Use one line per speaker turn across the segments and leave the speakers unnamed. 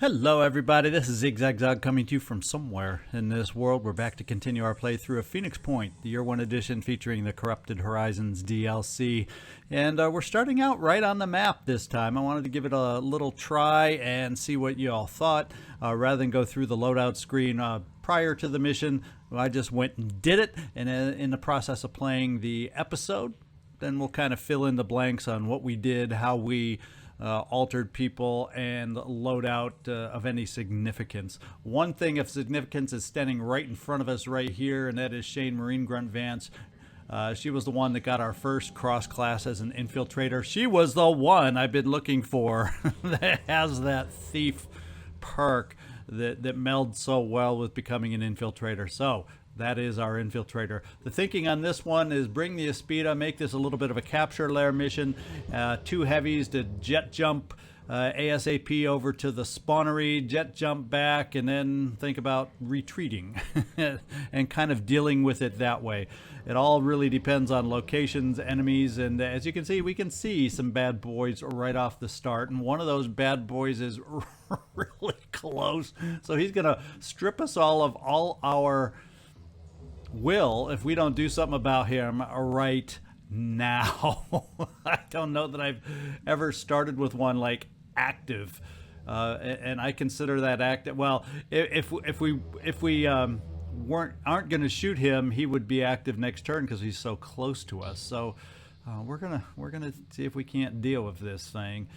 Hello everybody, this is Zigzag coming to you from somewhere in this world. We're back to continue our playthrough of Phoenix Point, the Year 1 edition featuring the Corrupted Horizons DLC. And we're starting out right on the map this time. I wanted to give it a little try and see what you all thought. Rather than go through the loadout screen prior to the mission, I just went and did it. And in the process of playing the episode, then we'll kind of fill in the blanks on what we did, how we altered people, and loadout of any significance. One thing of significance is standing right in front of us right here, and that is Shane Marine Grunt Vance. She was the one that got our first cross class as an infiltrator. She was the one I've been looking for that has that thief perk that melds so well with becoming an infiltrator. So that is our infiltrator. The thinking on this one is bring the Aspida, make this a little bit of a capture lair mission. 2 heavies to jet jump ASAP over to the spawnery, jet jump back, and then think about retreating and kind of dealing with it that way. It all really depends on locations, enemies, and as you can see, we can see some bad boys right off the start, and one of those bad boys is really close. So he's going to strip us all of all our will if we don't do something about him right now. I don't know that I've ever started with one like active, and I consider that active. Well, if we aren't going to shoot him, he would be active next turn because he's so close to us. So we're gonna see if we can't deal with this thing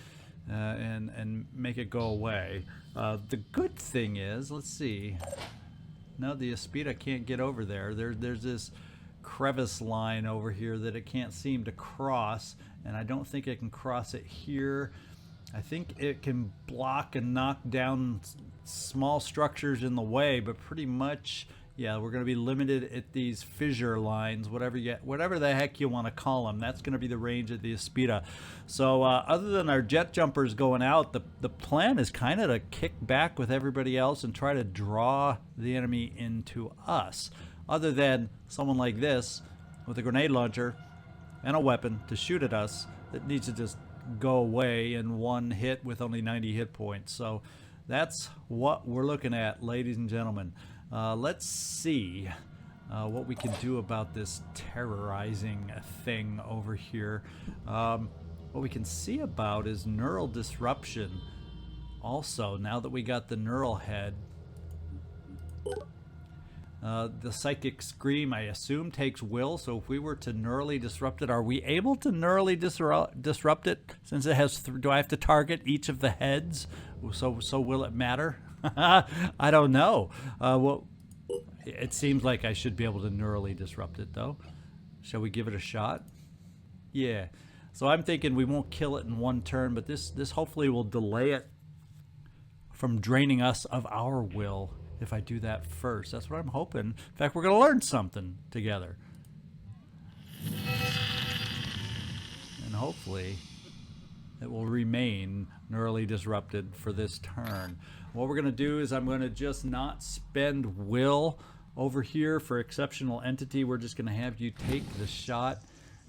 and make it go away. The good thing is, let's see. No, the Aspida can't get over there. There's this crevice line over here that it can't seem to cross, and I don't think it can cross it here. I think it can block and knock down small structures in the way, but pretty much, yeah, we're going to be limited at these fissure lines, whatever the heck you want to call them. That's going to be the range of the Aspida. So other than our jet jumpers going out, the plan is kind of to kick back with everybody else and try to draw the enemy into us. Other than someone like this with a grenade launcher and a weapon to shoot at us that needs to just go away in one hit with only 90 hit points. So that's what we're looking at, ladies and gentlemen. Let's see what we can do about this terrorizing thing over here. What we can see about is neural disruption. Also, now that we got the neural head, the psychic scream, I assume, takes will. So if we were to neurally disrupt it, are we able to neurally disrupt it? Since it has, do I have to target each of the heads? So will it matter? I don't know. Well, it seems like I should be able to neurally disrupt it, though. Shall we give it a shot? Yeah. So I'm thinking we won't kill it in one turn, but this hopefully will delay it from draining us of our will if I do that first. That's what I'm hoping. In fact, we're going to learn something together. And hopefully it will remain neurally disrupted for this turn. What we're going to do is I'm going to just not spend will over here for exceptional entity. We're just going to have you take the shot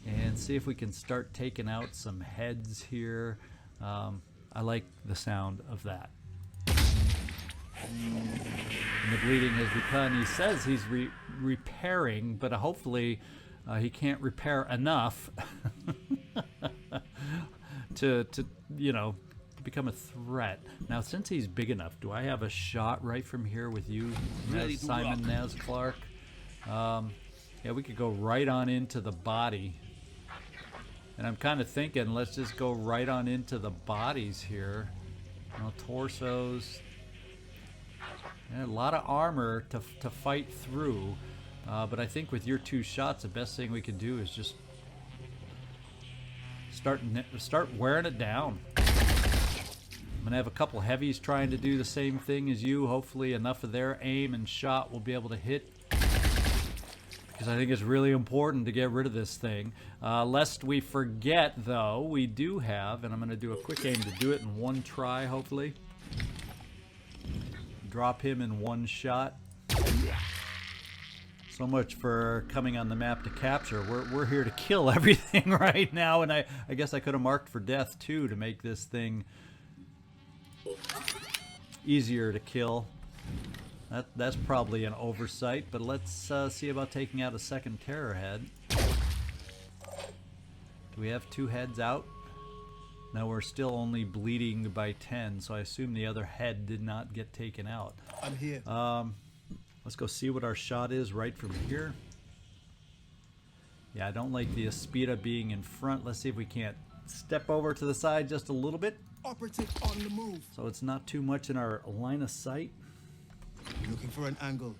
and see if we can start taking out some heads here. I like the sound of that. And the bleeding has begun. He says he's repairing, but hopefully he can't repair enough to become a threat. Now, since he's big enough, do I have a shot right from here with you, Simon Naz Clark? Yeah, we could go right on into the body. And I'm kind of thinking, let's just go right on into the bodies here. Torsos. Yeah, a lot of armor to fight through. But I think with your 2 shots, the best thing we can do is just start wearing it down. I'm going to have a couple heavies trying to do the same thing as you. Hopefully enough of their aim and shot will be able to hit, because I think it's really important to get rid of this thing. Lest we forget, though, we do have, and I'm going to do a quick aim to do it in one try, hopefully. Drop him in one shot. So much for coming on the map to capture. We're here to kill everything right now, and I guess I could have marked for death, too, to make this thing easier to kill. That's probably an oversight, but let's see about taking out a second terror head. Do we have 2 heads out? No, we're still only bleeding by 10, so I assume the other head did not get taken out.
I'm here.
Let's go see what our shot is right from here. Yeah, I don't like the Aspida being in front. Let's see if we can't step over to the side just a little bit.
Operative on the move.
So it's not too much in our line of sight.
Looking for an angle.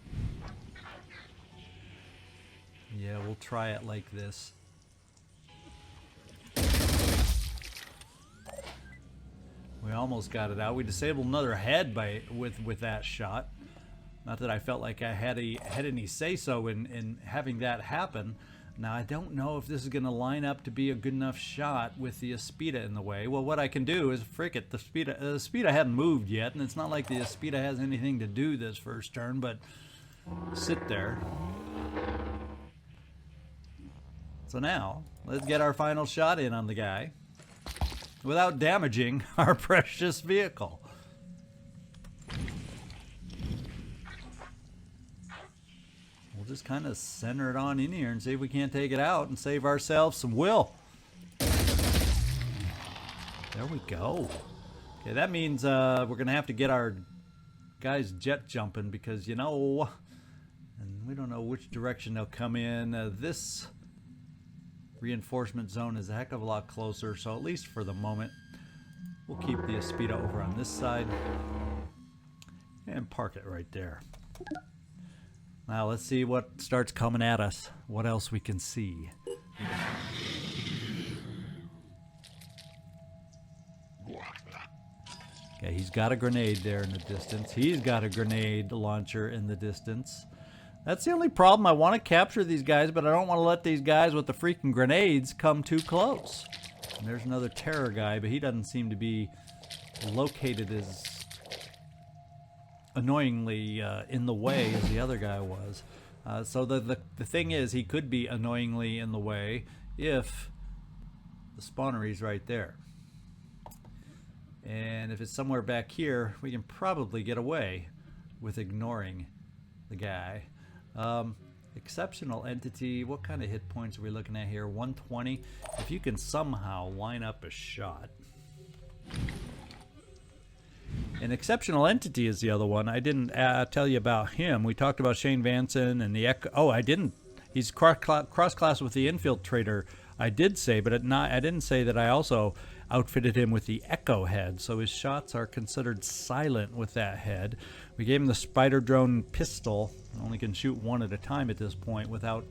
Yeah, we'll try it like this. We almost got it out. We disabled another head with that shot. Not that I felt like I had any say-so in having that happen. Now, I don't know if this is going to line up to be a good enough shot with the Aspida in the way. Well, what I can do is, frick it, the Aspida hadn't moved yet, and it's not like the Aspida has anything to do this first turn, but sit there. So now, let's get our final shot in on the guy without damaging our precious vehicle. We'll just kind of center it on in here and see if we can't take it out and save ourselves some will. There we go. Okay, that means we're going to have to get our guys jet jumping because, you know, and we don't know which direction they'll come in. This reinforcement zone is a heck of a lot closer, so at least for the moment, we'll keep the Aspida over on this side and park it right there. Now let's see what starts coming at us. What else we can see. Okay, he's got a grenade there in the distance. He's got a grenade launcher in the distance. That's the only problem. I want to capture these guys, but I don't want to let these guys with the freaking grenades come too close. And there's another terror guy, but he doesn't seem to be located as annoyingly in the way as the other guy was. So the thing is, he could be annoyingly in the way if the spawnery's right there. And if it's somewhere back here, we can probably get away with ignoring the guy. Exceptional entity, what kind of hit points are we looking at here? 120. If you can somehow line up a shot. An exceptional entity is the other one. I didn't tell you about him. We talked about Shane Vanson and the Echo. Oh, I didn't. He's cross-class with the Infiltrator. I did say, but I didn't say that I also outfitted him with the Echo head. So his shots are considered silent with that head. We gave him the Spider Drone pistol. Only can shoot one at a time at this point without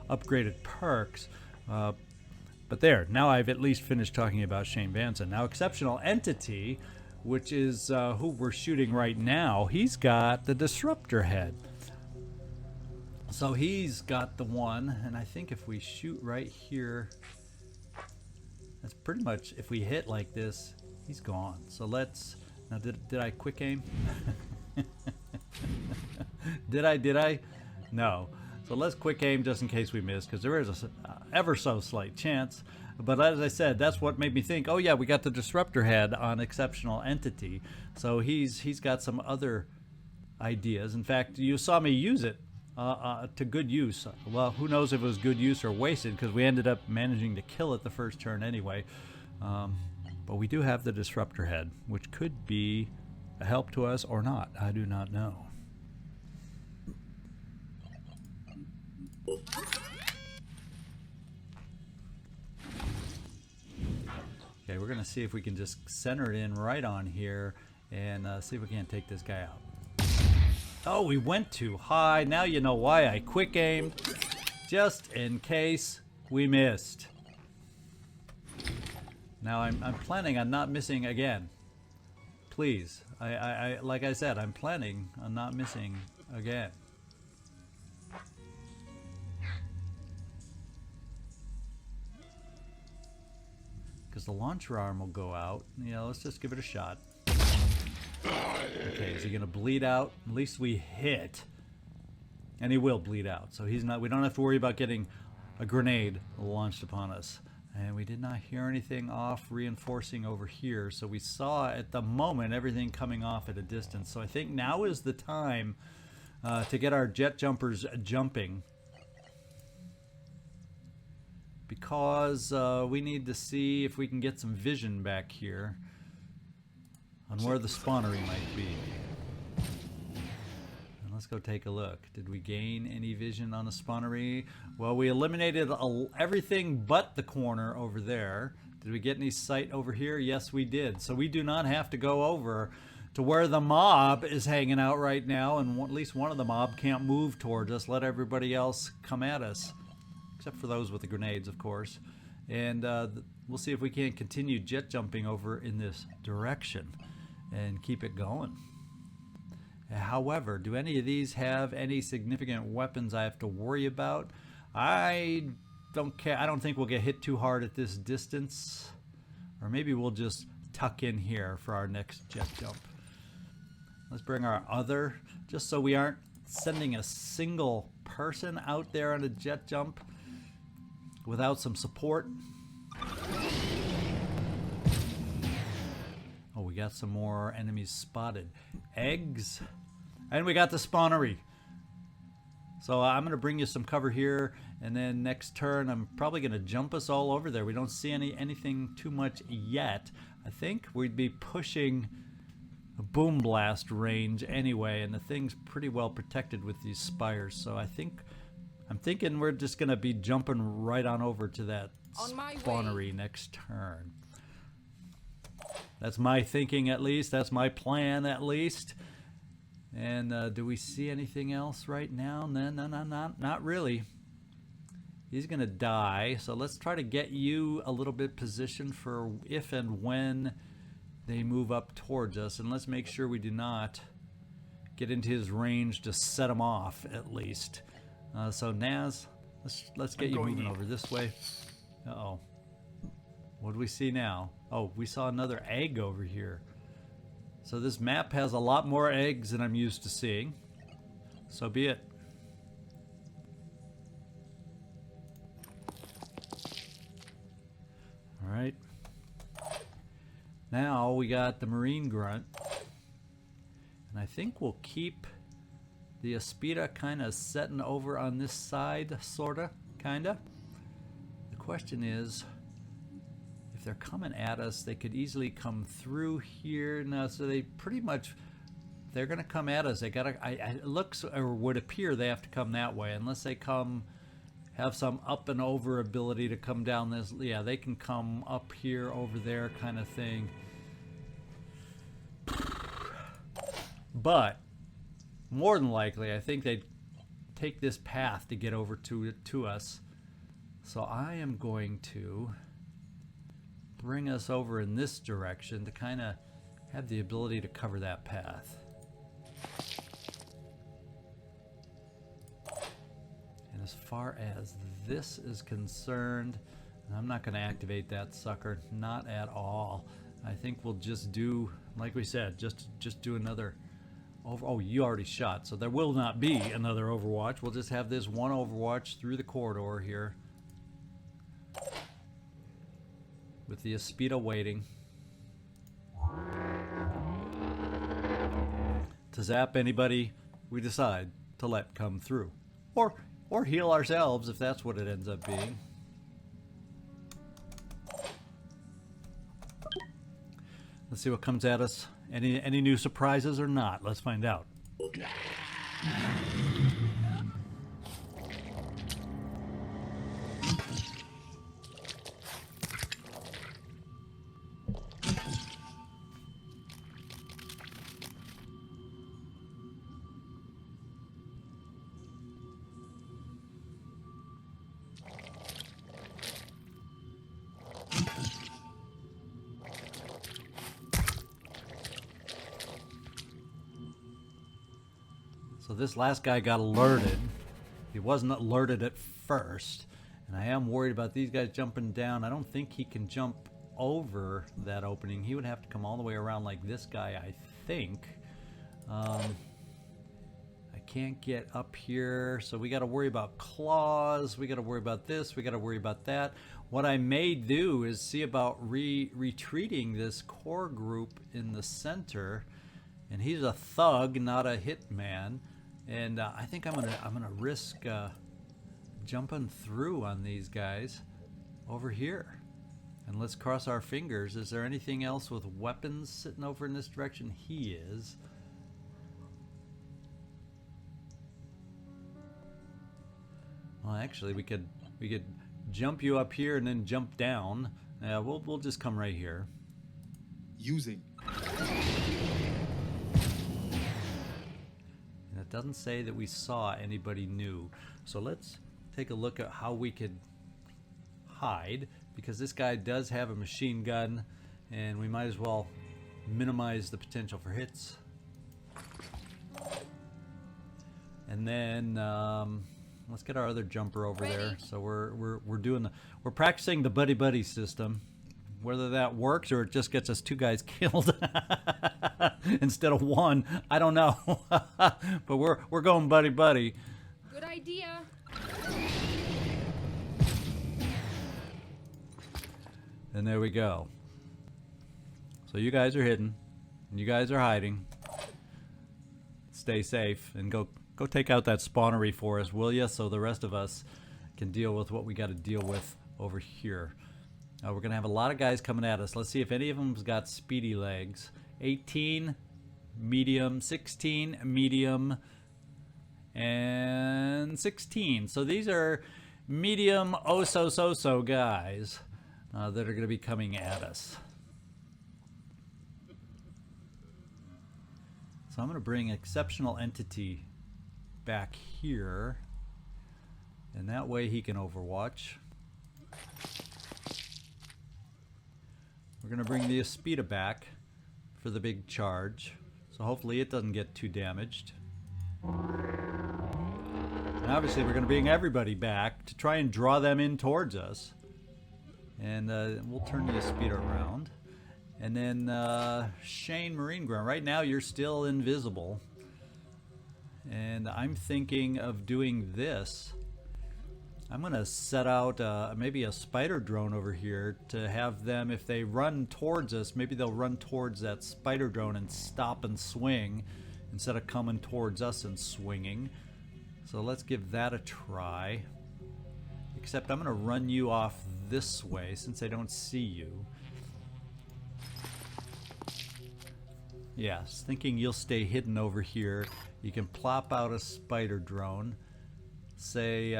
upgraded perks. But there, now I've at least finished talking about Shane Vanson. Now, exceptional entity, which is who we're shooting right now, he's got the Disruptor head. So he's got the one, and I think if we shoot right here, that's pretty much, if we hit like this, he's gone. So let's, now did I quick aim? Did I? No. So let's quick aim just in case we miss, because there is a ever so slight chance. But as I said, that's what made me think, oh yeah, we got the Disruptor head on exceptional entity. So he's got some other ideas. In fact, you saw me use it to good use. Well, who knows if it was good use or wasted, because we ended up managing to kill it the first turn anyway. But we do have the Disruptor head, which could be a help to us or not. I do not know. Okay, we're going to see if we can just center it in right on here and see if we can't take this guy out. Oh, we went too high. Now you know why I quick aimed, just in case we missed. Now I'm planning on not missing again. Please, I like I said, I'm planning on not missing again. Because the launcher arm will go out. Yeah, let's just give it a shot. Okay, is he gonna bleed out? At least we hit. And he will bleed out. So he's not, we don't have to worry about getting a grenade launched upon us. And we did not hear anything off reinforcing over here. So we saw at the moment everything coming off at a distance. So I think now is the time to get our jet jumpers jumping. Because we need to see if we can get some vision back here on where the spawnery might be. And let's go take a look. Did we gain any vision on the spawnery? Well, we eliminated everything but the corner over there. Did we get any sight over here? Yes, we did. So we do not have to go over to where the mob is hanging out right now, and at least one of the mob can't move towards us. Let everybody else come at us. Except for those with the grenades, of course. And we'll see if we can continue jet jumping over in this direction and keep it going. However, do any of these have any significant weapons I have to worry about? I don't care. I don't think we'll get hit too hard at this distance. Or maybe we'll just tuck in here for our next jet jump. Let's bring our other, just so we aren't sending a single person out there on a jet jump without some support. Oh, we got some more enemies spotted. Eggs. And we got the spawnery. So I'm going to bring you some cover here, and then next turn I'm probably going to jump us all over there. We don't see anything too much yet. I think we'd be pushing a boom blast range anyway, and the thing's pretty well protected with these spires. So I'm thinking we're just going to be jumping right on over to that spawnery next turn. That's my thinking, at least. That's my plan, at least. And do we see anything else right now? No, not really. He's going to die. So let's try to get you a little bit positioned for if and when they move up towards us. And let's make sure we do not get into his range to set him off, at least. So Naz, let's get you moving over this way. Uh-oh. What do we see now? Oh, we saw another egg over here. So this map has a lot more eggs than I'm used to seeing. So be it. All right. Now we got the marine grunt. And I think we'll keep the Aspida kind of setting over on this side, sorta, kinda. The question is, if they're coming at us, they could easily come through here. Now, so they pretty much, they're gonna come at us. They gotta, it looks, or would appear they have to come that way, unless they come, have some up and over ability to come down this. Yeah, they can come up here, over there, kind of thing. But more than likely, I think they'd take this path to get over to us. So I am going to bring us over in this direction to kind of have the ability to cover that path. And as far as this is concerned, I'm not going to activate that sucker, not at all. I think we'll just do, like we said, just do another over. Oh, you already shot, so there will not be another overwatch. We'll just have this one overwatch through the corridor here, with the Aspida waiting to zap anybody we decide to let come through, or heal ourselves if that's what it ends up being. Let's see what comes at us. Any new surprises or not? Let's find out. So this last guy got alerted. He wasn't alerted at first. And I am worried about these guys jumping down. I don't think he can jump over that opening. He would have to come all the way around like this guy, I think. I can't get up here, so we got to worry about claws. We got to worry about this. We got to worry about that. What I may do is see about retreating this core group in the center, and he's a thug, not a hitman. And I think I'm gonna risk jumping through on these guys over here. And let's cross our fingers. Is there anything else with weapons sitting over in this direction? He is. Well, actually, we could jump you up here and then jump down. We'll just come right here.
Using.
And it doesn't say that we saw anybody new. So let's take a look at how we could hide, because this guy does have a machine gun, and we might as well minimize the potential for hits. And then let's get our other jumper over there. So we're practicing the buddy system. Whether that works or it just gets us 2 guys killed instead of 1, I don't know. But we're going buddy.
Good idea.
And there we go. So you guys are hidden, and you guys are hiding. Stay safe and go take out that spawnery for us, will ya? So the rest of us can deal with what we got to deal with over here. We're gonna have a lot of guys coming at us. Let's see if any of them's got speedy legs. 18, medium, 16, medium, and 16. So these are medium so guys that are gonna be coming at us. So I'm gonna bring exceptional entity back here, and that way he can overwatch. We're gonna bring the Aspida back for the big charge, so hopefully it doesn't get too damaged. And obviously we're gonna bring everybody back to try and draw them in towards us. And we'll turn the Aspida around. And then Shane Marine Ground, right now you're still invisible. And I'm thinking of doing this. I'm gonna set out maybe a spider drone over here to have them, if they run towards us, maybe they'll run towards that spider drone and stop and swing instead of coming towards us and swinging. So let's give that a try. Except I'm gonna run you off this way since I don't see you. Yes, thinking you'll stay hidden over here. You can plop out a spider drone, say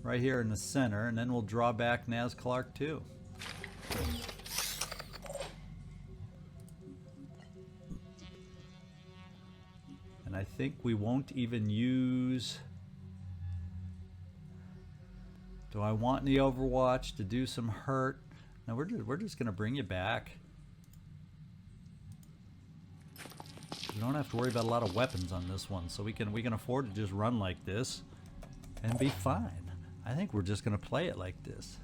right here in the center, and then we'll draw back Naz Clark too. And I think we won't even use... Do I want the Overwatch to do some hurt? No, we're just gonna bring you back. We don't have to worry about a lot of weapons on this one, so we can afford to just run like this and be fine. I think we're just gonna play it like this.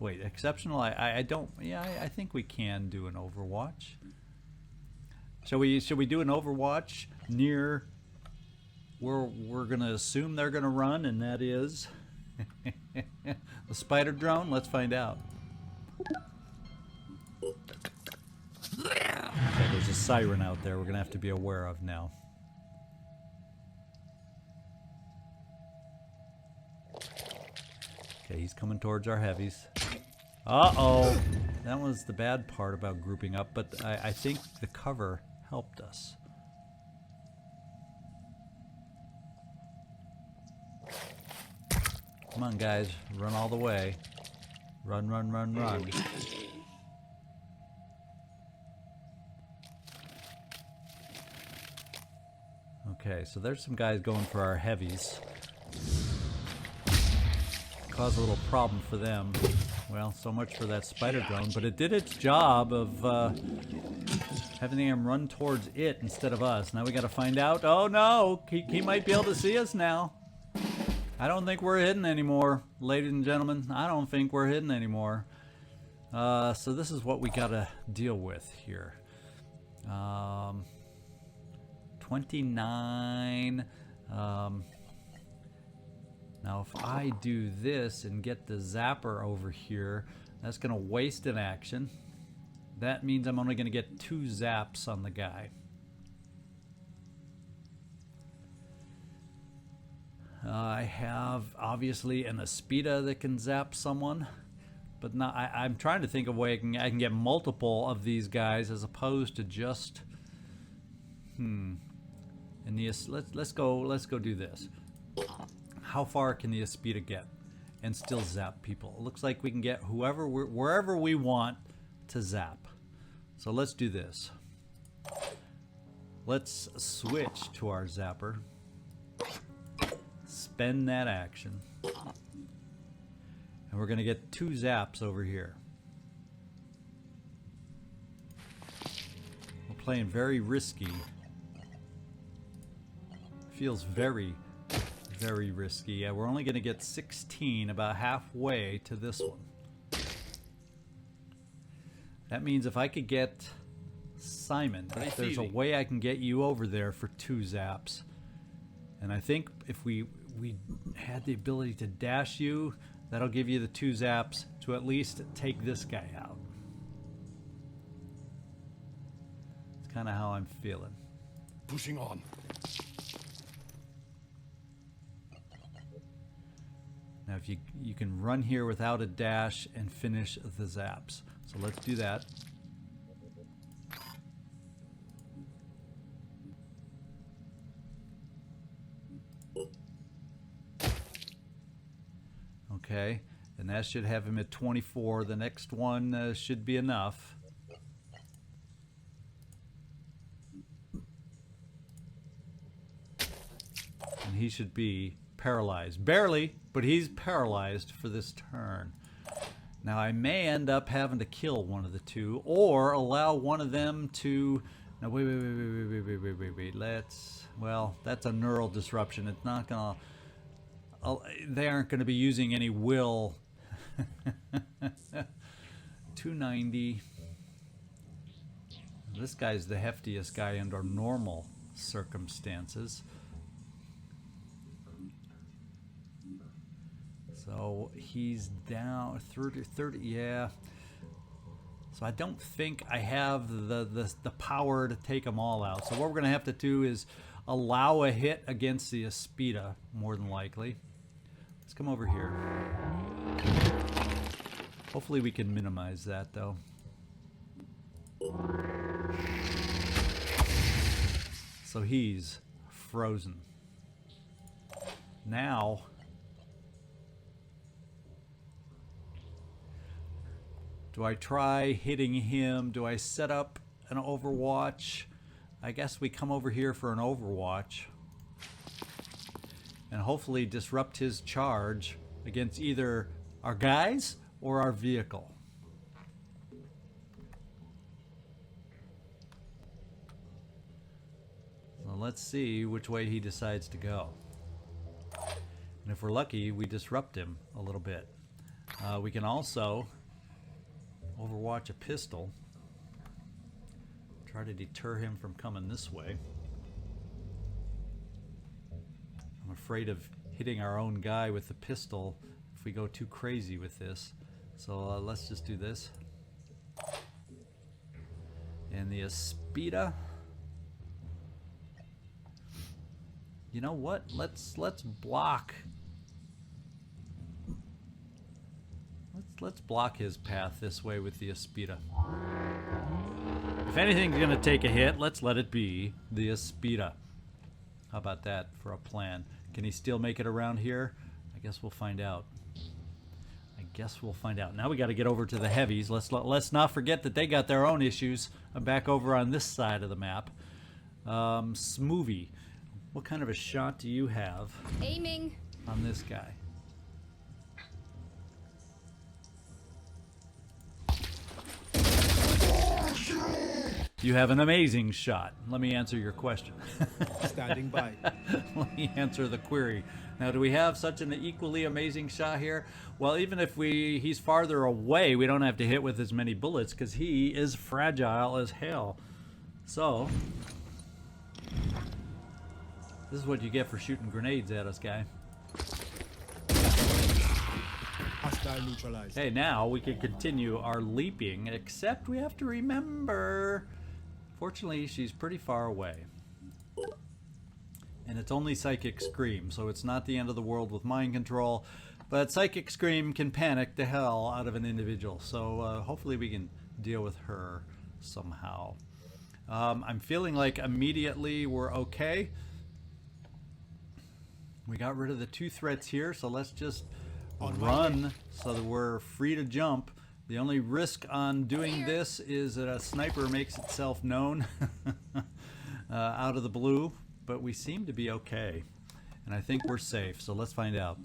Wait, exceptional? I don't. Yeah, I think we can do an Overwatch. Should we do an Overwatch near where we're gonna assume they're gonna run, and that is the spider drone? Let's find out. Okay, there's a siren out there we're gonna have to be aware of now. Okay, he's coming towards our heavies. Uh-oh! That was the bad part about grouping up, but I think the cover helped us. Come on, guys. Run all the way. Run, run, run, run. Okay, so there's some guys going for our heavies. Caused a little problem for them. Well, so much for that spider drone, but it did its job of having them run towards it instead of us. Now we gotta find out. Oh no! He might be able to see us now. I don't think we're hidden anymore, ladies and gentlemen. I don't think we're hidden anymore. So this is what we gotta deal with here. 29. Now if I do this and get the zapper over here, that's going to waste an action. That means I'm only going to get 2 zaps on the guy. I have obviously an Aspida that can zap someone, but not, I'm trying to think of a way I can get multiple of these guys as opposed to just and the let's go do this. How far can the Aspida get and still zap people? It looks like we can get wherever we want to zap. So let's do this. Let's switch to our zapper. Spend that action. And we're going to get 2 zaps over here. We're playing very risky. Feels very, very risky. Yeah, we're only going to get 16, about halfway to this one. That means if I could get Simon, there's a way I can get you over there for 2 zaps. And I think if we had the ability to dash you, that'll give you the 2 zaps to at least take this guy out. It's kind of how I'm feeling.
Pushing on.
Now if you can run here without a dash and finish the zaps. So let's do that. Okay, and that should have him at 24. The next one should be enough. And he should be paralyzed. Barely, but he's paralyzed for this turn. Now I may end up having to kill one of the 2 or allow one of them to... Now wait. Let's... Well, that's a neural disruption. It's not gonna... They aren't going to be using any will. 290. This guy's the heftiest guy under normal circumstances. So he's down 30, yeah. So I don't think I have the power to take them all out. So what we're going to have to do is allow a hit against the Aspida, more than likely. Let's come over here. Hopefully we can minimize that, though. So he's frozen. Now, do I try hitting him? Do I set up an Overwatch? I guess we come over here for an Overwatch. And hopefully disrupt his charge against either our guys or our vehicle. So let's see which way he decides to go. And if we're lucky, we disrupt him a little bit. We can also Overwatch a pistol. Try to deter him from coming this way. I'm afraid of hitting our own guy with the pistol if we go too crazy with this. So let's just do this. And the Aspida. You know what? Let's block. Let's block his path this way with the Aspida. If anything's gonna take a hit, let's let it be the Aspida. How about that for a plan? Can he still make it around here? I guess we'll find out. Now we got to get over to the heavies. Let's not forget that they got their own issues. I'm back over on this side of the map. Smoothie. What kind of a shot do you have?
Aiming.
On this guy? You have an amazing shot. Let me answer your question.
Standing by.
Let me answer the query. Now, do we have such an equally amazing shot here? Well, even if he's farther away, we don't have to hit with as many bullets because he is fragile as hell. So, This is what you get for shooting grenades at us, guy.
Hostile neutralized.
Okay, now we can continue our leaping, except we have to remember, fortunately, she's pretty far away. And it's only Psychic Scream, so it's not the end of the world with mind control, but Psychic Scream can panic the hell out of an individual, so hopefully we can deal with her somehow. I'm feeling like immediately we're okay. We got rid of the 2 threats here, so let's just run so that we're free to jump. The only risk on doing this is that a sniper makes itself known out of the blue, but we seem to be okay. And I think we're safe, so let's find out.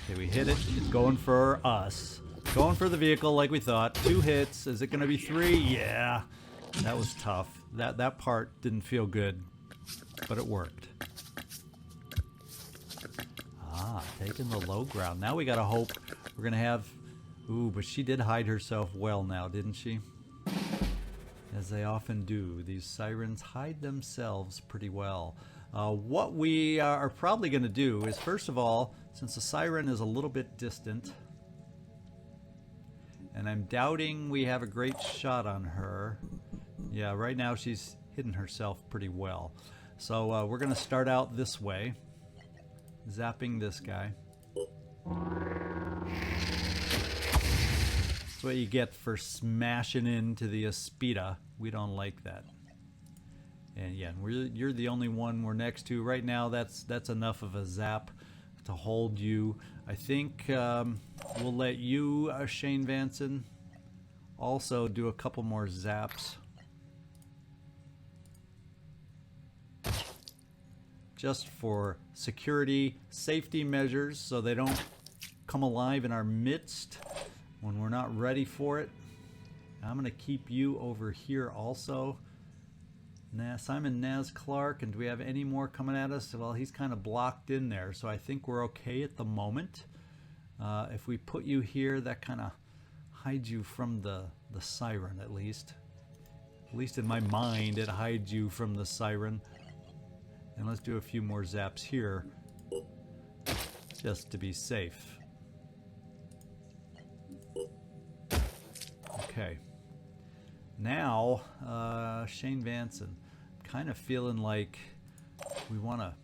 Okay, we hit it. It's going for us. Going for the vehicle like we thought. 2 hits. Is it going to be 3? Yeah. That was tough. That part didn't feel good, but it worked. Ah, taking the low ground. Now we got to hope we're going to have... Ooh, but she did hide herself well now, didn't she? As they often do. These sirens hide themselves pretty well. What we are probably going to do is, first of all, since the siren is a little bit distant, and I'm doubting we have a great shot on her. Yeah, right now she's hidden herself pretty well. So we're going to start out this way, zapping this guy. That's what you get for smashing into the Aspida. We don't like that. And yeah, you're the only one we're next to right now. That's enough of a zap to hold you. I think we'll let you, Shane Vanson, also do a couple more zaps. Just for security, safety measures, so they don't come alive in our midst when we're not ready for it. I'm going to keep you over here also. Simon Naz Clark, and do we have any more coming at us? Well, he's kind of blocked in there, so I think we're okay at the moment. If we put you here, that kind of hides you from the siren, at least. At least in my mind, it hides you from the siren. And let's do a few more zaps here, just to be safe. Okay. Now, Shane Vanson. Kind of feeling like we want to...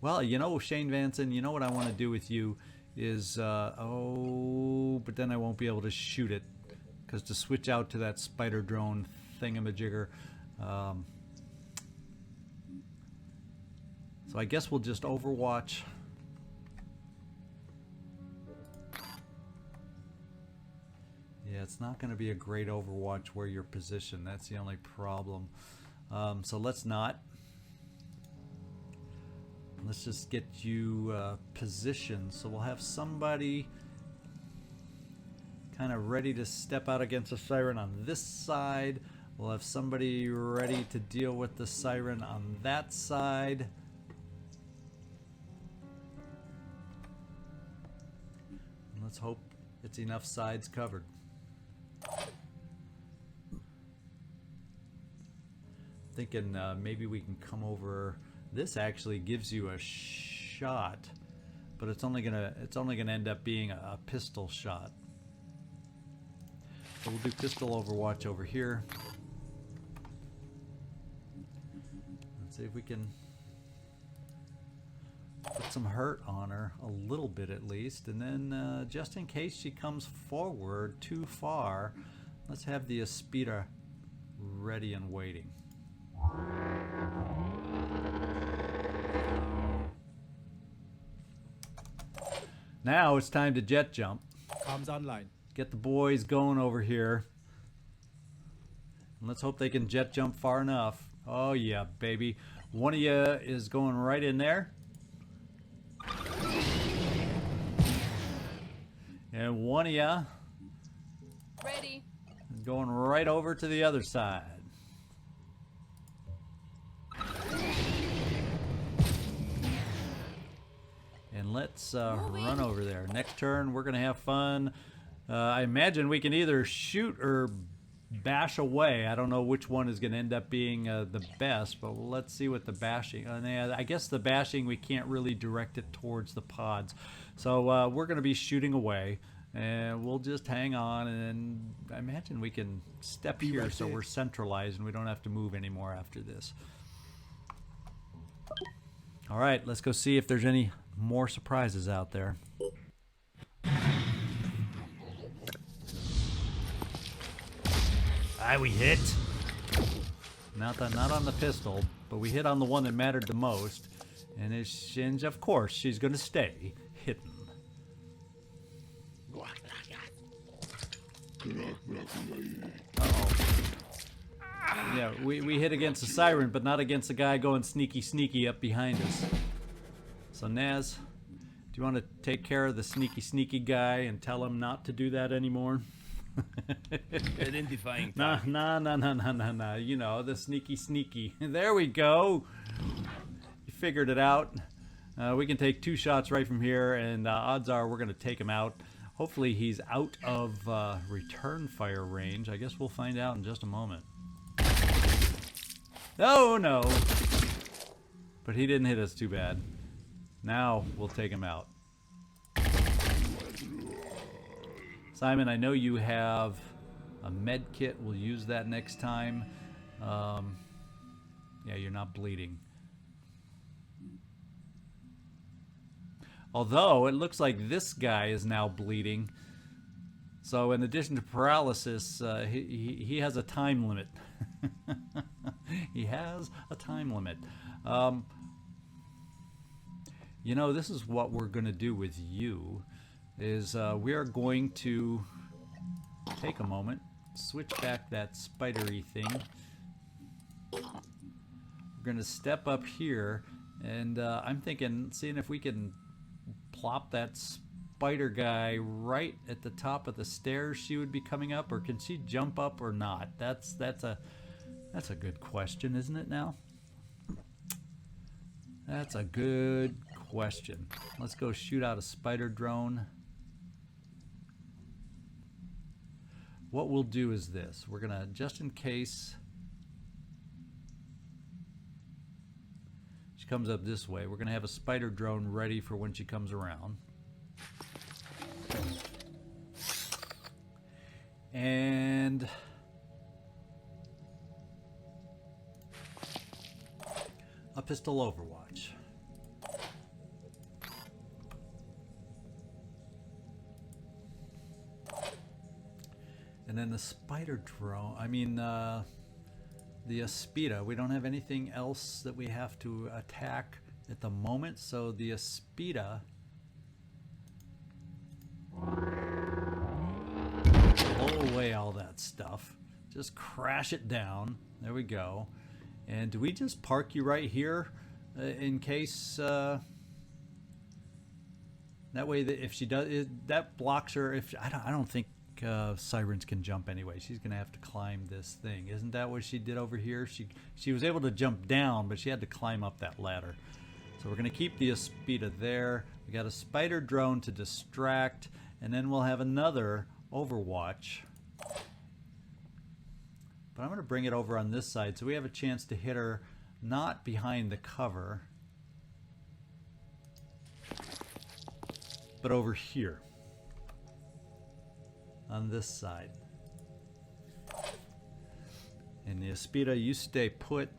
Well, you know, Shane Vanson, you know what I want to do with you is... oh, but then I won't be able to shoot it. Because to switch out to that spider drone thingamajigger... so I guess we'll just overwatch. Yeah, it's not going to be a great overwatch where you're positioned. That's the only problem. So let's not. Let's just get you positioned. So we'll have somebody kind of ready to step out against a siren on this side. We'll have somebody ready to deal with the siren on that side. And let's hope it's enough sides covered. Thinking maybe we can come over. This actually gives you a shot, but it's only gonna end up being a pistol shot. So we'll do pistol overwatch over here. Let's see if we can put some hurt on her, a little bit at least, and then just in case she comes forward too far, let's have the Aspida ready and waiting. Now it's time to jet jump.
Comms online.
Get the boys going over here. And let's hope they can jet jump far enough. Oh yeah, baby. One of you is going right in there. And one of you
ready
is going right over to the other side. And let's run over there. Next turn, we're going to have fun. I imagine we can either shoot or bash away. I don't know which one is going to end up being the best, but let's see what the bashing... I guess the bashing, we can't really direct it towards the pods. So we're going to be shooting away, and we'll just hang on, and I imagine we can step here so we're centralized and we don't have to move anymore after this. All right, let's go see if there's any more surprises out there. We hit. Not on the pistol, but we hit on the one that mattered the most. And of course, she's going to stay hidden. Uh-oh. Yeah, we hit against the siren, but not against the guy going sneaky up behind us. So Naz, do you want to take care of the sneaky guy and tell him not to do that anymore?
Identifying.
Nah. You know, the sneaky. There we go. You figured it out. We can take 2 shots right from here, and odds are we're going to take him out. Hopefully he's out of return fire range. I guess we'll find out in just a moment. Oh, no. But he didn't hit us too bad. Now we'll take him out. Simon, I know you have a med kit. We'll use that next time. Yeah, you're not bleeding. Although, it looks like this guy is now bleeding. So, in addition to paralysis, he has a time limit. He has a time limit. You know, this is what we're going to do with you. We are going to take a moment, switch back that spidery thing. We're going to step up here, and I'm thinking, seeing if we can plop that spider guy right at the top of the stairs she would be coming up, or can she jump up or not? That's a good question, isn't it now? That's a good question. Let's go shoot out a spider drone. What we'll do is this. We're going to, just in case she comes up this way, we're going to have a spider drone ready for when she comes around. And a pistol overwatch. And then the spider drone, the Aspida. We don't have anything else that we have to attack at the moment, so the Aspida blow away all that stuff. Just crash it down. There we go. And do we just park you right here in case that way that if she does that blocks her? If I don't think sirens can jump anyway. She's gonna have to climb this thing. Isn't that what she did over here? She was able to jump down, but she had to climb up that ladder. So we're gonna keep the Aspida there. We got a spider drone to distract, and then we'll have another overwatch. But I'm gonna bring it over on this side so we have a chance to hit her not behind the cover, but over here. On this side. And the Aspida, you stay put.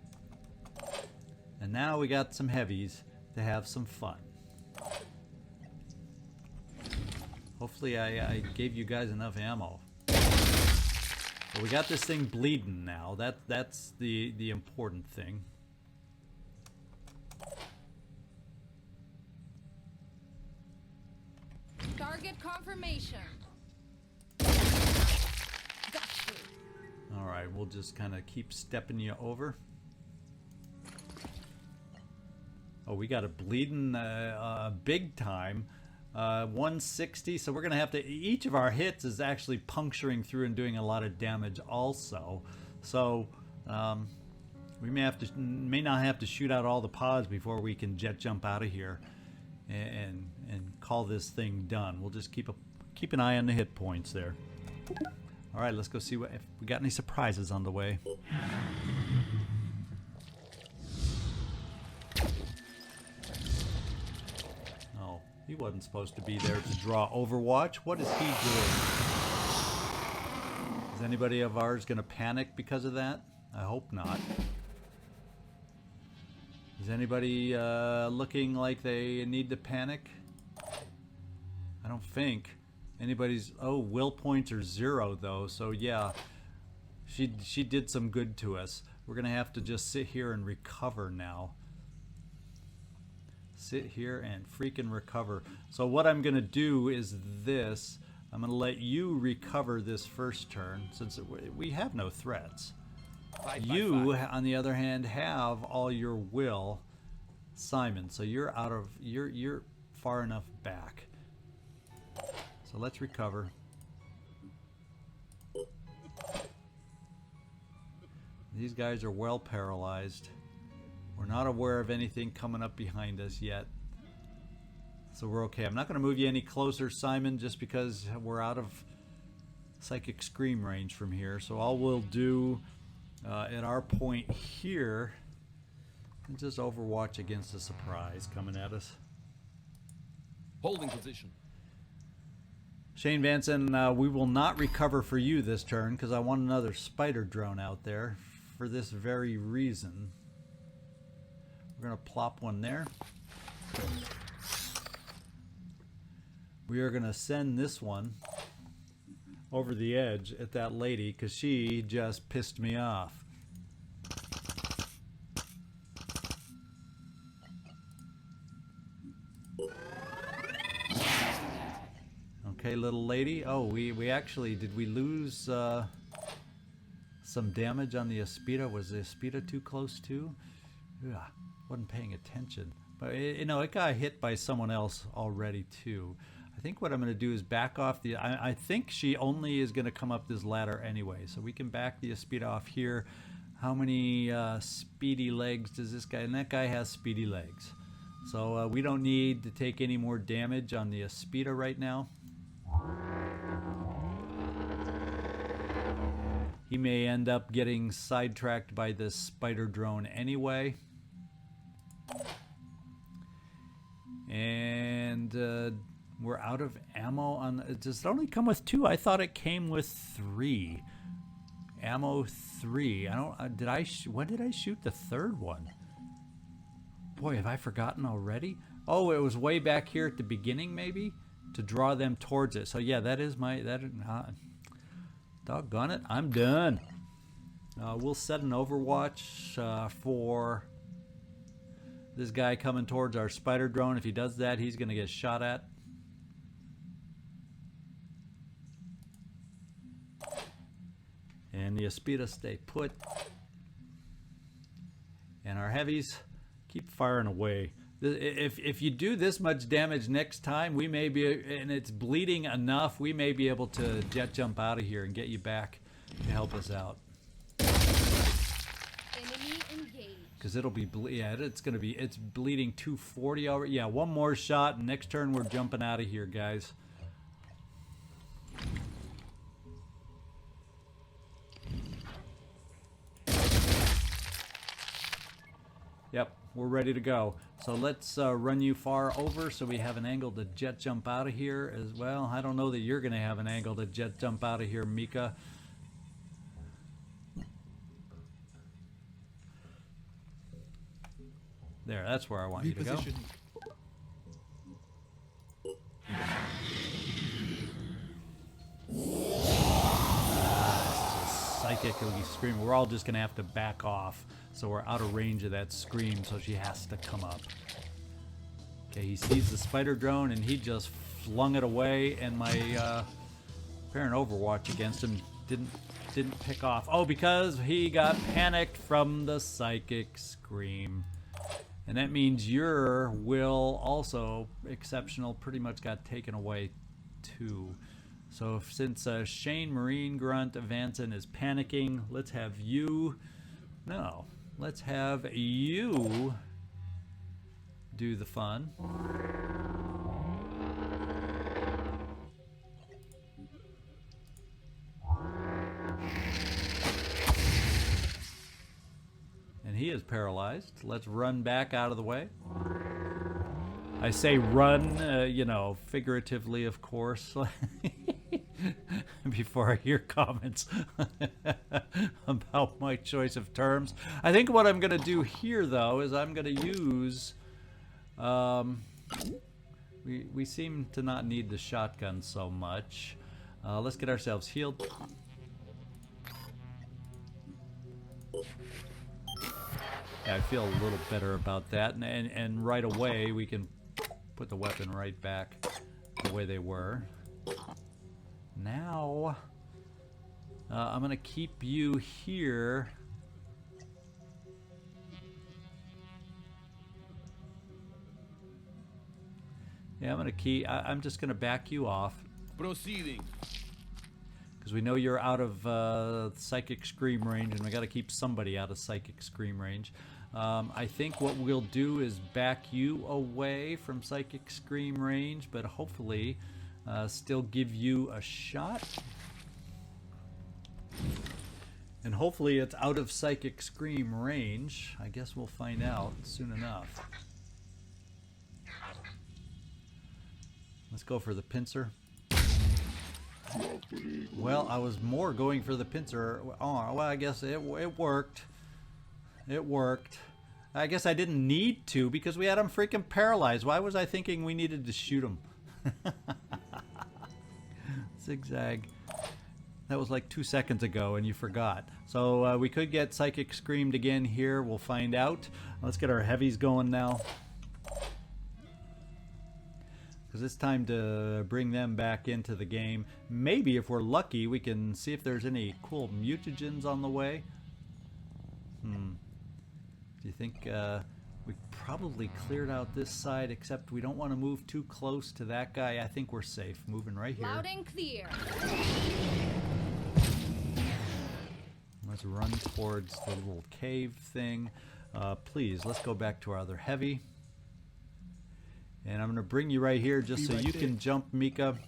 And now we got some heavies to have some fun. Hopefully I gave you guys enough ammo. But we got this thing bleeding now. That's the important thing.
Target confirmation.
Alright, we'll just kind of keep stepping you over. Oh, we got a bleeding big time. 160, so we're going to have to... Each of our hits is actually puncturing through and doing a lot of damage also. So, we may not have to shoot out all the pods before we can jet jump out of here. and call this thing done. We'll just keep an eye on the hit points there. All right, let's go see if we got any surprises on the way. Oh, he wasn't supposed to be there to draw Overwatch. What is he doing? Is anybody of ours going to panic because of that? I hope not. Is anybody looking like they need to panic? I don't think. Anybody's... Oh, will points are 0 though, so yeah. She did some good to us. We're gonna have to just sit here and recover now. Sit here and freaking recover. So what I'm gonna do is this. I'm gonna let you recover this first turn since we have no threats. You, on the other hand, have all your will, Simon. So you're out of... You're far enough back. So let's recover. These guys are well paralyzed. We're not aware of anything coming up behind us yet. So we're okay. I'm not going to move you any closer, Simon, just because we're out of psychic scream range from here. So all we'll do at our point here is just Overwatch against a surprise coming at us.
Holding position.
Shane Vanson, we will not recover for you this turn because I want another spider drone out there for this very reason. We're going to plop one there. We are going to send this one over the edge at that lady because she just pissed me off. Okay, little lady. Oh, we actually... Did we lose some damage on the Aspida? Was the Aspida too close too? Yeah, wasn't paying attention. But, you know, it got hit by someone else already too. I think what I'm going to do is back off the... I think she only is going to come up this ladder anyway. So we can back the Aspida off here. How many speedy legs does this guy... And that guy has speedy legs. So we don't need to take any more damage on the Aspida right now. He may end up getting sidetracked by this spider drone anyway. And we're out of ammo on... Does it only come with 2? I thought it came with 3. Ammo 3. I don't... Did I... When did I shoot the 3rd one? Boy, have I forgotten already? Oh, it was way back here at the beginning, maybe? To draw them towards it. So yeah, that is my... Doggone it, I'm done. We'll set an Overwatch for this guy coming towards our spider drone. If he does that, he's going to get shot at. And the Aspida stay put. And our heavies keep firing away. If you do this much damage next time, we may be, and it's bleeding enough, we may be able to jet jump out of here and get you back to help us out.
Enemy engaged.
Because it'll be, yeah, it's going to be, it's bleeding 240 already. Yeah, one more shot, and next turn we're jumping out of here, guys. Yep, we're ready to go. So let's run you far over so we have an angle to jet jump out of here as well. I don't know that you're going to have an angle to jet jump out of here, Mika. There, that's where I want you to go. Psychically screaming. We're all just going to have to back off. So we're out of range of that scream, so she has to come up. Okay, he sees the spider drone, and he just flung it away, and my apparent Overwatch against him didn't pick off. Oh, because he got panicked from the psychic scream. And that means your will, also exceptional, pretty much got taken away too. So since Shane Marine Grunt Vanson is panicking, let's have you... No. Let's have you do the fun. And he is paralyzed. Let's run back out of the way. I say run, you know, figuratively, of course, before I hear comments about my choice of terms. I think what I'm going to do here, though, is I'm going to use... we seem to not need the shotgun so much. Let's get ourselves healed. Yeah, I feel a little better about that. And right away, we can put the weapon right back the way they were. Now, I'm going to keep you here. Yeah, I'm just going to back you off.
Proceeding.
Because we know you're out of psychic scream range, and we got to keep somebody out of psychic scream range. I think what we'll do is back you away from psychic scream range, but hopefully still give you a shot. And hopefully it's out of psychic scream range. I guess we'll find out soon enough. Let's go for the pincer. Well, I was more going for the pincer. Oh, well, I guess it worked. It worked. I guess I didn't need to because we had him freaking paralyzed. Why was I thinking we needed to shoot him? Zigzag. That was like 2 seconds ago and you forgot. So we could get psychic screamed again here. We'll find out. Let's get our heavies going now. Because it's time to bring them back into the game. Maybe if we're lucky, we can see if there's any cool mutagens on the way. Do you think we probably cleared out this side, except we don't want to move too close to that guy. I think we're safe. Moving right here.
Loud and clear.
Let's run towards the little cave thing. Please, let's go back to our other heavy. And I'm going to bring you right here just so you can jump, Mika.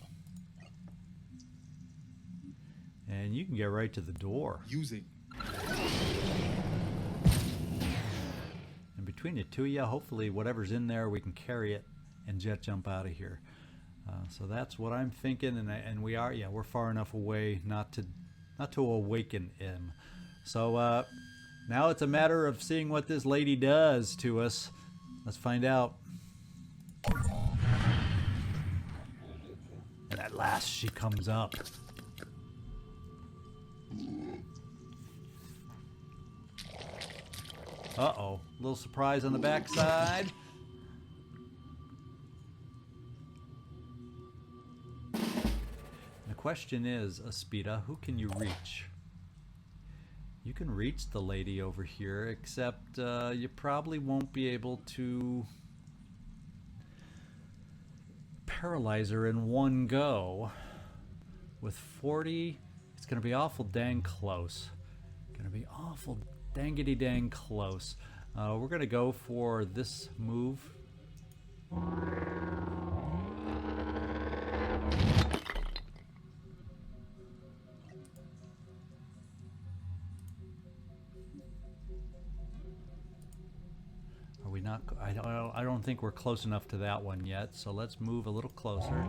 And you can get right to the door.
Using.
And between the two of you, hopefully whatever's in there, we can carry it and jet jump out of here. So that's what I'm thinking, and we are, yeah, we're far enough away not to awaken him. So now it's a matter of seeing what this lady does to us. Let's find out. And at last she comes up. Uh-oh, little surprise on the backside. The question is, Aspida, who can you reach? You can reach the lady over here, except you probably won't be able to paralyze her in one go. With 40, it's going to be awful dang close. Going to be awful dangity dang close. We're going to go for this move. Are we not? I don't think we're close enough to that one yet, so let's move a little closer.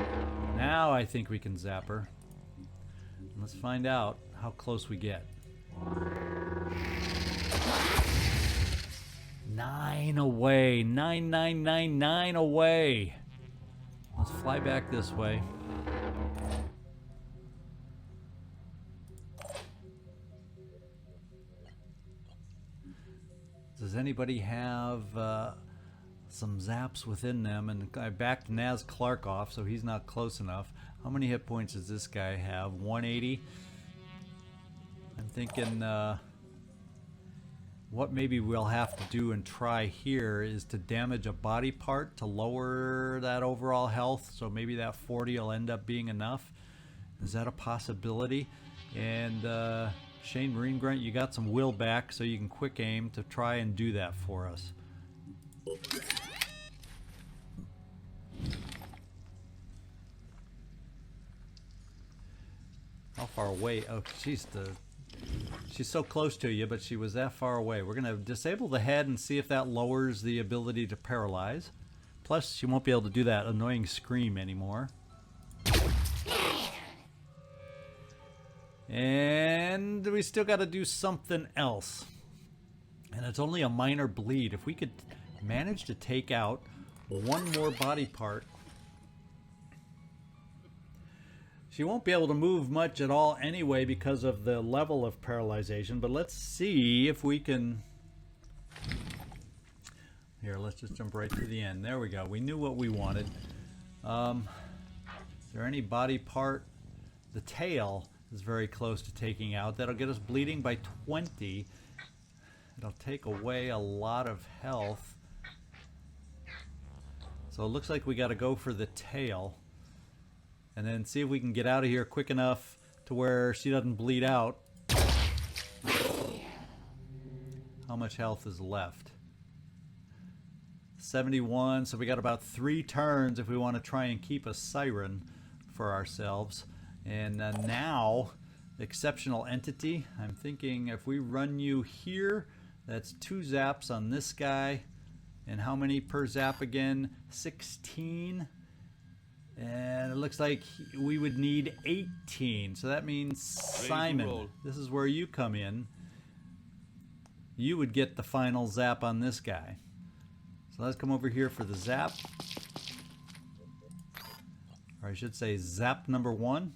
Now I think we can zap her. Let's find out how close we get. 9 away. 9 away. Let's fly back this way. Does anybody have some zaps within them? And I backed Naz Clark off, so he's not close enough. How many hit points does this guy have? 180? I'm thinking what maybe we'll have to do and try here is to damage a body part to lower that overall health, so maybe that 40 will end up being enough. Is that a possibility? And Shane Marine Grunt, you got some will back, so you can quick aim to try and do that for us. How far away? Oh, she's so close to you, but she was that far away. We're going to disable the head and see if that lowers the ability to paralyze. Plus, she won't be able to do that annoying scream anymore. And we still got to do something else. And it's only a minor bleed. If we could manage to take out one more body part, she won't be able to move much at all anyway because of the level of paralyzation. But let's see if we can... Here, let's just jump right to the end. There we go. We knew what we wanted. Is there any body part? The tail is very close to taking out. That'll get us bleeding by 20. It'll take away a lot of health. So it looks like we got to go for the tail. And then see if we can get out of here quick enough to where she doesn't bleed out. How much health is left? 71, so we got about 3 turns if we want to try and keep a siren for ourselves. And now, exceptional entity. I'm thinking if we run you here, that's 2 zaps on this guy. And how many per zap again? 16. And it looks like we would need 18. So that means Simon, this is where you come in. You would get the final zap on this guy. So let's come over here for the zap. Or I should say zap number 1.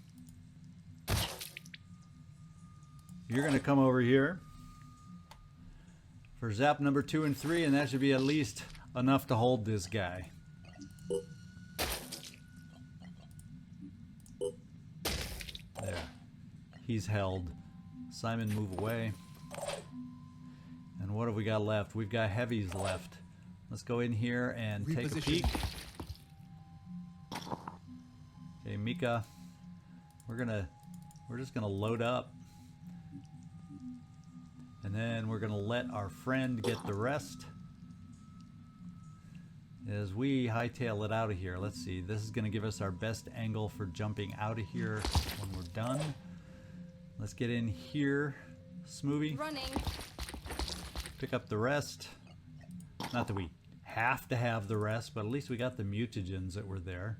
You're going to come over here for zap number 2 and 3, and that should be at least enough to hold this guy. There. He's held. Simon, move away. And what have we got left? We've got heavies left. Let's go in here and take a peek. Okay, Mika. We're just gonna load up. And then we're gonna let our friend get the rest as we hightail it out of here. Let's see, this is gonna give us our best angle for jumping out of here when we're done. Let's get in here, Smoothie.
Running.
Pick up the rest. Not that we have to have the rest, but at least we got the mutagens that were there.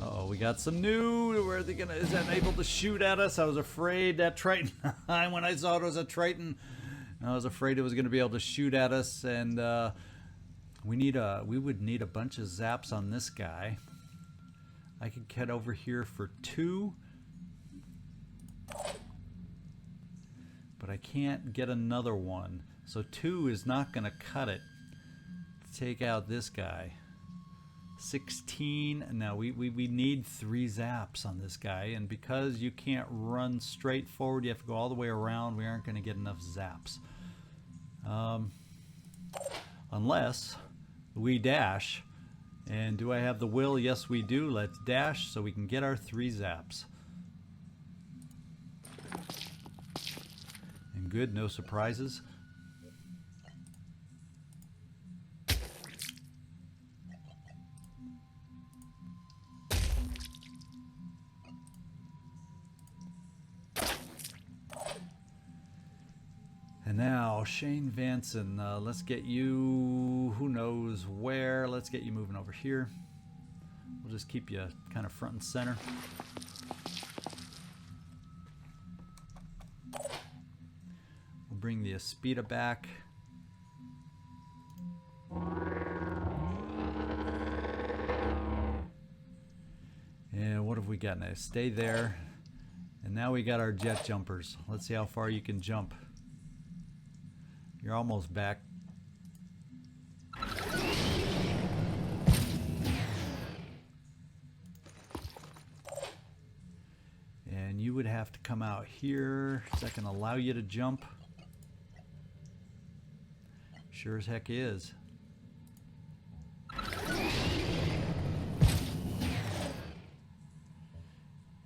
Uh-oh, we got some new. Where are they gonna? Is that able to shoot at us? I was afraid that Triton. When I saw it was a Triton, I was afraid it was gonna be able to shoot at us, and we would need a bunch of zaps on this guy. I could get over here for 2, but I can't get another one. So 2 is not going to cut it to take out this guy. 16. Now we need 3 zaps on this guy, and because you can't run straight forward, you have to go all the way around. We aren't going to get enough zaps. Unless we dash. And do I have the will? Yes, we do. Let's dash so we can get our 3 zaps. And good, no surprises. And now, Shane Vanson, let's get you, who knows where, let's get you moving over here. We'll just keep you kind of front and center. We'll bring the Aspida back. And what have we got now? Stay there. And now we got our jet jumpers. Let's see how far you can jump. You're almost back. And you would have to come out here. Is that going to allow you to jump? Sure as heck is.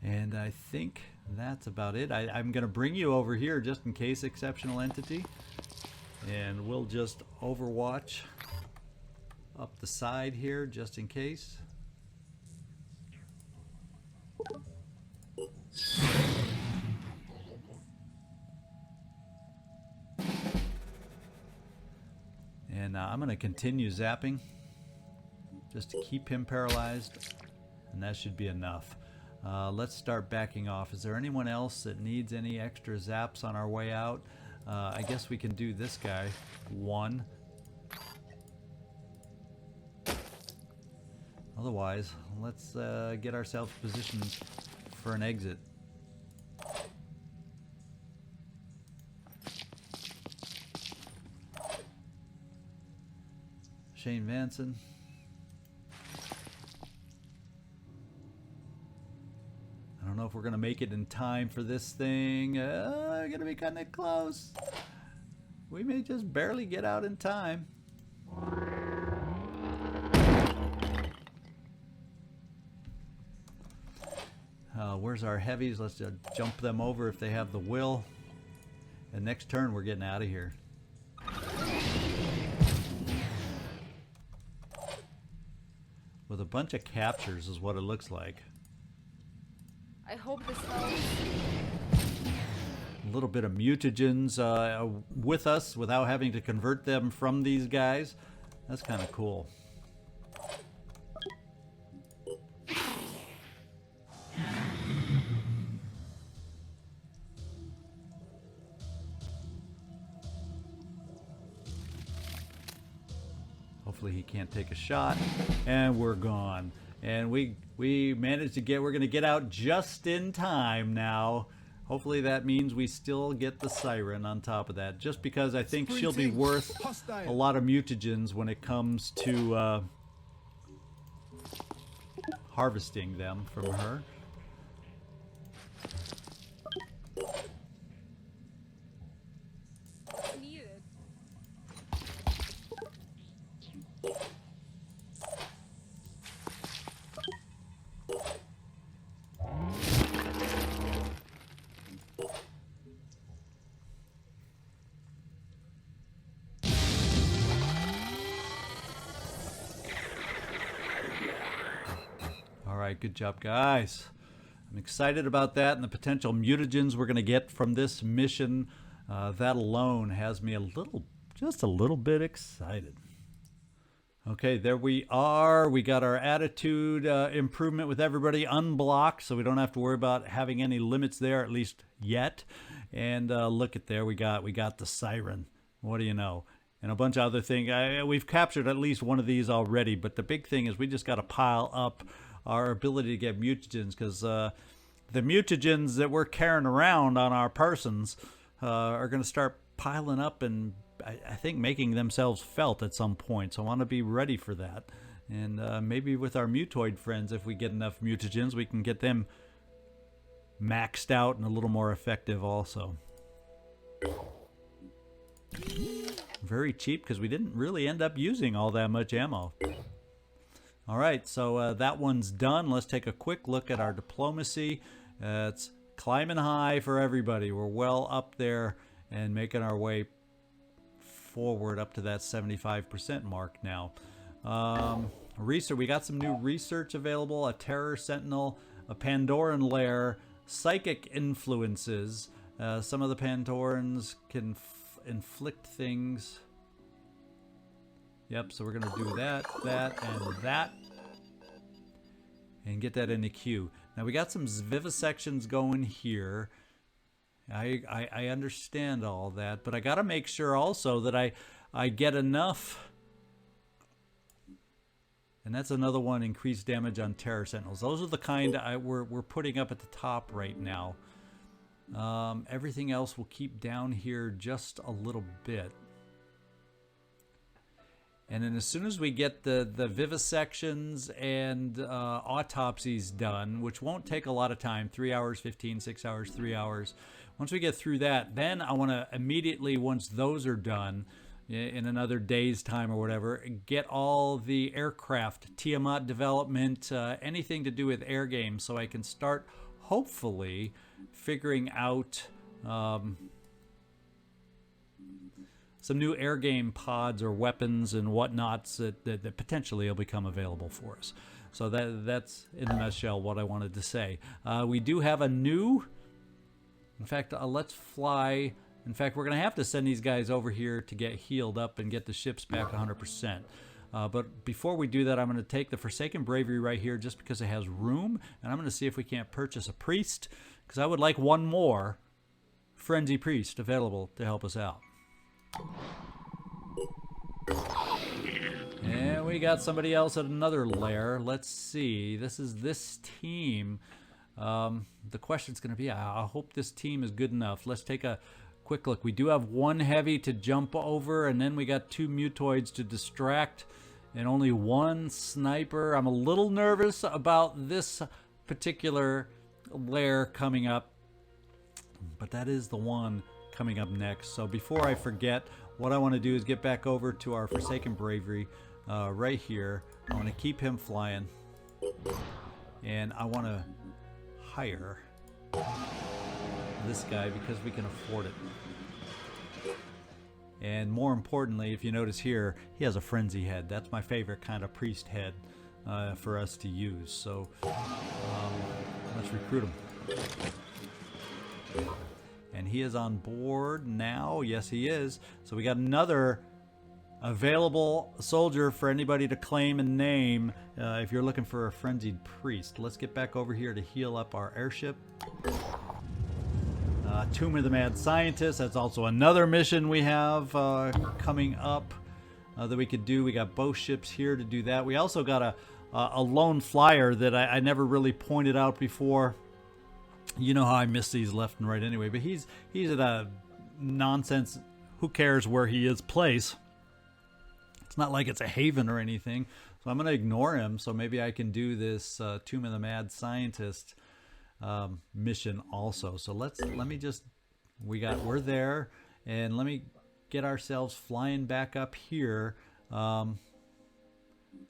And I think that's about it. I'm going to bring you over here just in case, exceptional entity. And we'll just overwatch up the side here just in case. And I'm going to continue zapping just to keep him paralyzed, and that should be enough. Let's start backing off. Is there anyone else that needs any extra zaps on our way out? I guess we can do this guy. One. Otherwise, let's get ourselves positioned for an exit. Shane Vanson. I don't know if we're going to make it in time for this thing. Going to be kind of close. We may just barely get out in time. Where's our heavies? Let's jump them over if they have the will. And next turn, we're getting out of here. With a bunch of captures is what it looks like.
I hope this helps.
A little bit of mutagens with us without having to convert them from these guys. That's kind of cool. Hopefully he can't take a shot, and we're gone. And we managed to get, we're going to get out just in time now. Hopefully that means we still get the siren on top of that, just because I think she'll be worth a lot of mutagens when it comes to harvesting them from her.
Needed.
Alright, good job, guys. I'm excited about that and the potential mutagens we're going to get from this mission. That alone has me just a little bit excited. Okay, there we are. We got our attitude improvement with everybody unblocked, so we don't have to worry about having any limits there, at least yet. And look at there, we got the siren. What do you know? And a bunch of other things. We've captured at least one of these already, but the big thing is we just got to pile up our ability to get mutagens, because the mutagens that we're carrying around on our persons are going to start piling up and I think making themselves felt at some point. So I want to be ready for that. And maybe with our mutoid friends, if we get enough mutagens, we can get them maxed out and a little more effective also. Very cheap because we didn't really end up using all that much ammo. All right, so that one's done. Let's take a quick look at our diplomacy. It's climbing high for everybody. We're well up there and making our way forward up to that 75% mark now. Research, we got some new research available. A terror sentinel, a Pandoran lair, psychic influences. Some of the Pandorans can inflict things. Yep, so we're going to do that, and that. And get that in the queue. Now we got some vivisections going here. I understand all that, but I got to make sure also that I get enough. And that's another one, increased damage on terror sentinels. Those are the kind we're putting up at the top right now. Everything else will keep down here just a little bit. And then as soon as we get the vivisections and autopsies done, which won't take a lot of time, 3 hours, 15, 6 hours, 3 hours. Once we get through that, then I want to immediately, once those are done, in another day's time or whatever, get all the aircraft, Tiamat development, anything to do with air games, so I can start, hopefully, figuring out some new air game pods or weapons and whatnots that potentially will become available for us. So that's in a nutshell what I wanted to say. We do have a new, in fact, let's fly. In fact, we're going to have to send these guys over here to get healed up and get the ships back 100%. But before we do that, I'm going to take the Forsaken Bravery right here just because it has room. And I'm going to see if we can't purchase a priest, because I would like one more Frenzy Priest available to help us out. And we got somebody else at another lair. Let's see. This is this team. The question's going to be, I hope this team is good enough. Let's take a quick look. We do have one heavy to jump over, and then we got two mutoids to distract, and only one sniper. I'm a little nervous about this particular lair coming up, but that is the one coming up next. So before I forget, what I want to do is get back over to our Forsaken Bravery right here. I want to keep him flying, and I want to hire this guy because we can afford it. And more importantly, if you notice here, he has a frenzy head. That's my favorite kind of priest head for us to use. So let's recruit him. And he is on board now. Yes, he is. So we got another available soldier for anybody to claim and name if you're looking for a frenzied priest. Let's get back over here to heal up our airship. Tomb of the Mad Scientist. That's also another mission we have coming up that we could do. We got both ships here to do that. We also got a lone flyer that I never really pointed out before. You know how I miss these left and right anyway, but he's at a nonsense, who cares where he is place. It's not like it's a haven or anything, so I'm going to ignore him. So maybe I can do this Tomb of the Mad Scientist mission also. So let me just, we're there, and let me get ourselves flying back up here,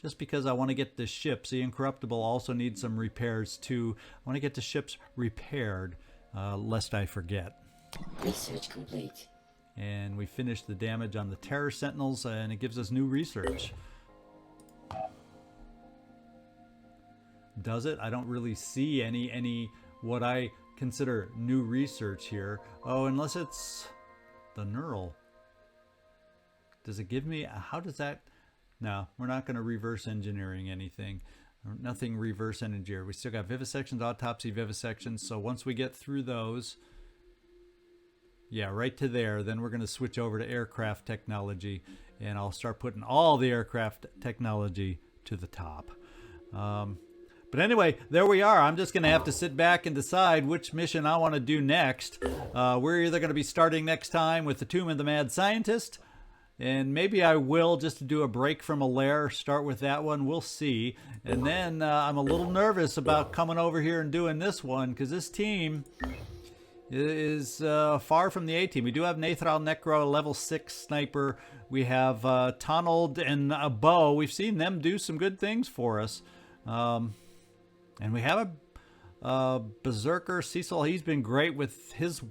just because I want to get the ships. The Incorruptible also needs some repairs too. I want to get the ships repaired lest I forget.
Research complete.
And we finished the damage on the Terror Sentinels, and it gives us new research. Does it? I don't really see any what I consider new research here. Oh, unless it's the neural. Does it give me, how does that? No, we're not going to reverse engineering anything. Nothing reverse engineer. We still got vivisections, autopsy, vivisections. So once we get through those, yeah, right to there, then we're going to switch over to aircraft technology, and I'll start putting all the aircraft technology to the top. But anyway, there we are. I'm just going to have to sit back and decide which mission I want to do next. We're either going to be starting next time with the Tomb of the Mad Scientist, and maybe I will, just to do a break from a lair, start with that one. We'll see. And then I'm a little nervous about coming over here and doing this one, because this team is far from the A team. We do have Nathral Necro, a level 6 sniper. We have Tonald and a bow. We've seen them do some good things for us. And we have a Berserker, Cecil. He's been great with his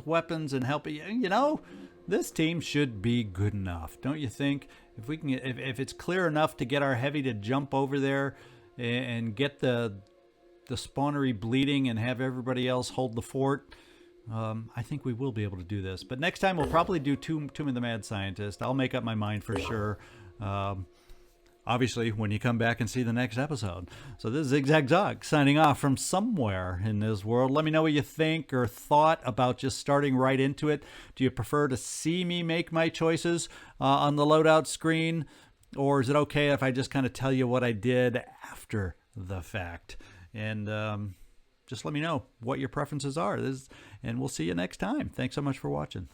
weapons and helping. You know, this team should be good enough, don't you think? If we can, if it's clear enough to get our heavy to jump over there and get the spawnery bleeding and have everybody else hold the fort, I think we will be able to do this. But next time we'll probably do Tomb of the Mad Scientist. I'll make up my mind for sure. Obviously, when you come back and see the next episode. So this is Zigzag Zog signing off from somewhere in this world. Let me know what you think or thought about just starting right into it. Do you prefer to see me make my choices on the loadout screen? Or is it okay if I just kind of tell you what I did after the fact? And just let me know what your preferences are. And we'll see you next time. Thanks so much for watching.